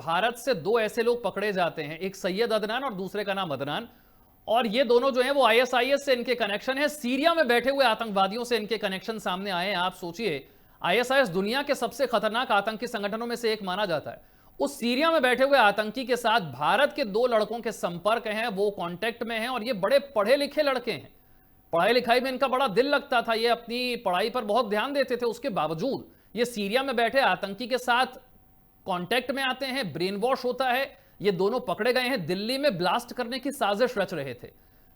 भारत से दो ऐसे लोग पकड़े जाते हैं, एक सैयद अदनान और दूसरे का नाम अदनान, और ये दोनों जो हैं वो आईएसआईएस से इनके कनेक्शन है, सीरिया में बैठे हुए आतंकवादियों से इनके कनेक्शन सामने आए हैं। आप सोचिए, आईएसआईएस दुनिया के सबसे खतरनाक आतंकी संगठनों में से एक माना जाता है। उस सीरिया में बैठे हुए आतंकी के साथ भारत के दो लड़कों के संपर्क हैं, वो कांटेक्ट में हैं, और ये बड़े पढ़े लिखे लड़के हैं। पढ़ाई लिखाई में इनका बड़ा दिल लगता था, ये अपनी पढ़ाई पर बहुत ध्यान देते थे। उसके बावजूद ये सीरिया में बैठे आतंकी के साथ कांटेक्ट में आते हैं, ब्रेन वॉश होता है। ये दोनों पकड़े गए हैं, दिल्ली में ब्लास्ट करने की साजिश रच रहे थे।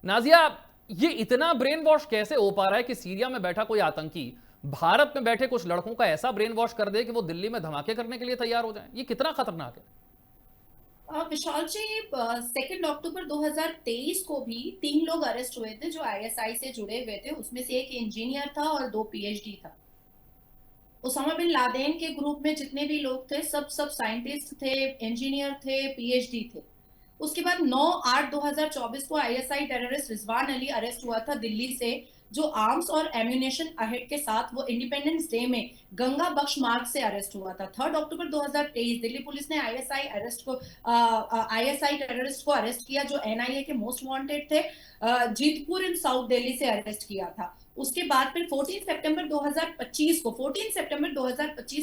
नाजिया, ये इतना ब्रेन वॉश कैसे हो पा रहा है कि सीरिया में बैठा कोई आतंकी भारत में बैठे कुछ लड़कों का ऐसा ब्रेन वॉश कर दे कि वो दिल्ली में धमाके करने के लिए तैयार हो जाएं? ये कितना खतरनाक है? विशाल जी, 2 अक्टूबर 2023 को भी 3 लोग अरेस्ट हुए थे जो आईएसआई से जुड़े हुए थे। उसमें से एक इंजीनियर था और 2 पीएचडी था। उसामा बिन लादेन के ग्रुप में जितने भी लोग थे सब साइंटिस्ट थे, इंजीनियर थे, पीएचडी थे। उसके बाद 9/8/2024 को ISI terrorist Rizwan Ali arrest हुआ था दिल्ली से, जो आर्म्स और एम्यूनेशन अहेड के साथ वो इंडिपेंडेंस डे में गंगा बख्श मार्ग से अरेस्ट हुआ था। 3 अक्टूबर 2023 दिल्ली पुलिस ने आईएसआई टेररिस्ट को अरेस्ट किया, जो एनआईए के मोस्ट वांटेड थे। जीतपुर इन साउथ दिल्ली से अरेस्ट किया था। उसके बाद फिर 14 सितंबर 2025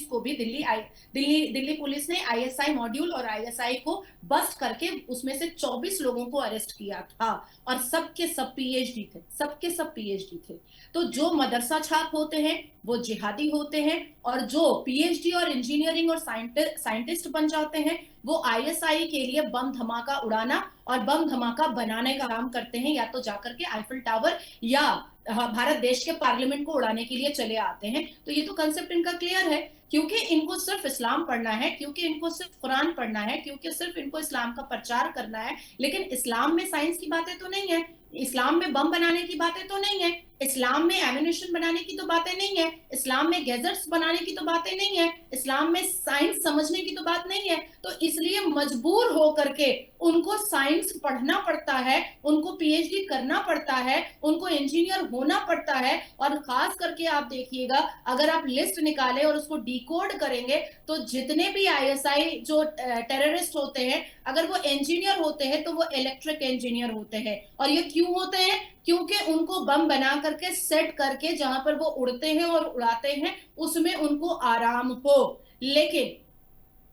को भी दिल्ली पुलिस ने आईएसआई मॉड्यूल और आईएसआई को बस्ट करके उसमें से 24 लोगों को अरेस्ट किया था, और सबके सब पीएचडी थे। तो जो मदरसा छाप होते हैं वो जिहादी होते हैं, और जो पीएचडी और इंजीनियरिंग और साइंटिस्ट बन जाते हैं वो आईएसआई के लिए बम धमाका उड़ाना और बम धमाका बनाने का काम करते हैं, या तो जाकर के आईफिल टावर या भारत देश के पार्लियामेंट को उड़ाने के लिए चले आते हैं। तो ये तो कंसेप्ट इनका क्लियर है, क्योंकि इनको सिर्फ इस्लाम पढ़ना है, क्योंकि इनको सिर्फ कुरान पढ़ना है, क्योंकि सिर्फ इनको इस्लाम का प्रचार करना है। लेकिन इस्लाम में साइंस की बातें तो नहीं है, इस्लाम में बम बनाने की बातें तो नहीं है, इस्लाम में एम्यूनेशन बनाने की तो बातें नहीं है, इस्लाम में गैजेट्स बनाने की तो बातें नहीं है, इस्लाम में साइंस समझने की तो बात नहीं है। तो इसलिए मजबूर होकर के उनको साइंस पढ़ना पड़ता है, उनको पीएचडी करना पड़ता है, उनको इंजीनियर होना पड़ता है। और खास करके आप देखिएगा, अगर आप लिस्ट निकालें और उसको डिकोड करेंगे तो जितने भी आईएसआई जो टेररिस्ट होते हैं, अगर वो इंजीनियर होते हैं तो वो इलेक्ट्रिक इंजीनियर होते हैं। और ये क्यों होते हैं? क्योंकि उनको बम बना करके सेट करके जहां पर वो उड़ते हैं और उड़ाते हैं उसमें उनको आराम हो। लेकिन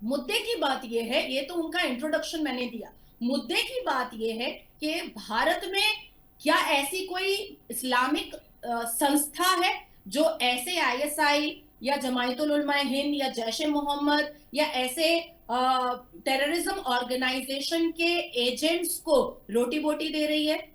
मुद्दे की बात यह है, ये तो उनका इंट्रोडक्शन मैंने दिया, मुद्दे की बात यह है कि भारत में क्या ऐसी कोई इस्लामिक संस्था है जो ऐसे आईएसआई या जमायतुल उलमा हिंद या जैश ए मोहम्मद या ऐसे टेररिज्म ऑर्गेनाइजेशन के एजेंट्स को रोटी बोटी दे रही है?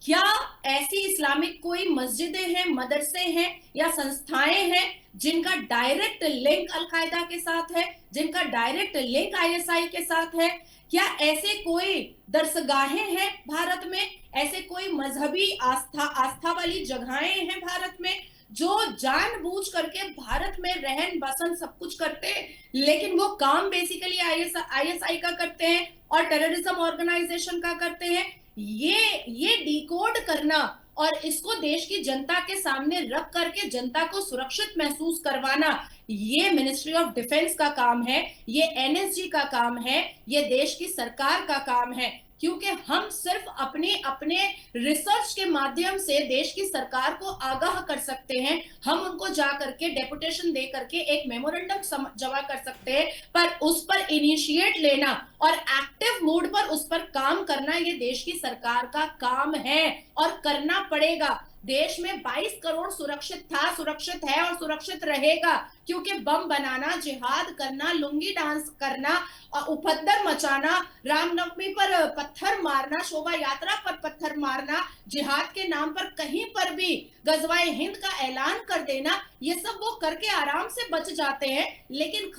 क्या ऐसी इस्लामिक कोई मस्जिदें हैं, मदरसे हैं या संस्थाएं हैं जिनका डायरेक्ट लिंक अलकायदा के साथ है, जिनका डायरेक्ट लिंक आईएसआई के साथ है? क्या ऐसे कोई दरसगाहें हैं भारत में, ऐसे कोई मजहबी आस्था वाली जगहें हैं भारत में जो जानबूझ करके भारत में रहन बसन सब कुछ करते हैं, लेकिन वो काम बेसिकली आईएसआई का करते हैं और टेररिज्म ऑर्गेनाइजेशन का करते हैं? ये डिकोड करना और इसको देश की जनता के सामने रख करके जनता को सुरक्षित महसूस करवाना, ये मिनिस्ट्री ऑफ डिफेंस का काम है, ये एनएसजी का काम है, ये देश की सरकार का काम है। क्योंकि हम सिर्फ अपने अपने रिसर्च के माध्यम से देश की सरकार को आगाह कर सकते हैं, हम उनको जा करके डेपुटेशन दे करके एक मेमोरेंडम जमा कर सकते हैं, पर उस पर इनिशिएट लेना और एक्टिव मोड पर उस पर काम करना ये देश की सरकार का काम है और करना पड़ेगा। देश में 22 करोड़ सुरक्षित था, सुरक्षित है और सुरक्षित रहेगा, क्योंकि बम बनाना, जिहाद करना, लुंगी डांस करना, उपद्रव मचाना, रामनवमी पर पत्थर मारना, शोभा यात्रा पर पत्थर मारना, जिहाद के नाम पर कहीं पर भी गजवाए हिंद का ऐलान कर देना, ये सब वो करके आराम से बच जाते हैं। लेकिन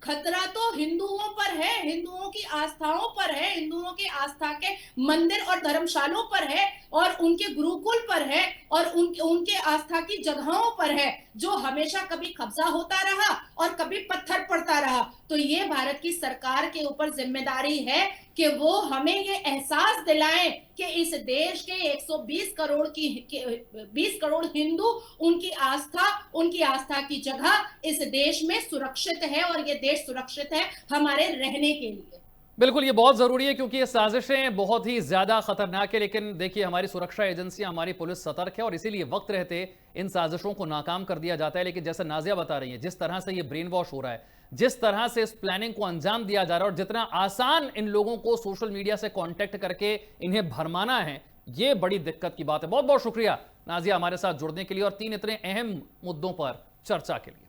खतरा तो हिंदुओं पर है, हिंदुओं की आस्थाओं पर है, हिंदुओं की आस्था के मंदिर और धर्मशालों पर है, और उनके गुरुकुल पर है, और उनके आस्था की जगहों पर है, जो हमेशा कभी कब्जा होता रहा और कभी पत्थर पड़ता रहा। तो ये भारत की सरकार के ऊपर जिम्मेदारी है कि वो हमें ये एहसास दिलाएं कि इस देश के 120 करोड़ 20 करोड़ हिंदू, उनकी आस्था की जगह इस देश में सुरक्षित है, और ये देश सुरक्षित है हमारे रहने के लिए। बिल्कुल, ये बहुत जरूरी है क्योंकि ये साजिशें बहुत ही ज्यादा खतरनाक है। लेकिन देखिए, हमारी सुरक्षा एजेंसियां, हमारी पुलिस सतर्क है और इसीलिए वक्त रहते इन साजिशों को नाकाम कर दिया जाता है। लेकिन जैसे नाजिया बता रही है, जिस तरह से ये ब्रेन वॉश हो रहा है, जिस तरह से इस प्लानिंग को अंजाम दिया जा रहा है और जितना आसान इन लोगों को सोशल मीडिया से कांटेक्ट करके इन्हें भरमाना है, ये बड़ी दिक्कत की बात है। बहुत बहुत शुक्रिया नाजिया हमारे साथ जुड़ने के लिए और 3 इतने अहम मुद्दों पर चर्चा के लिए।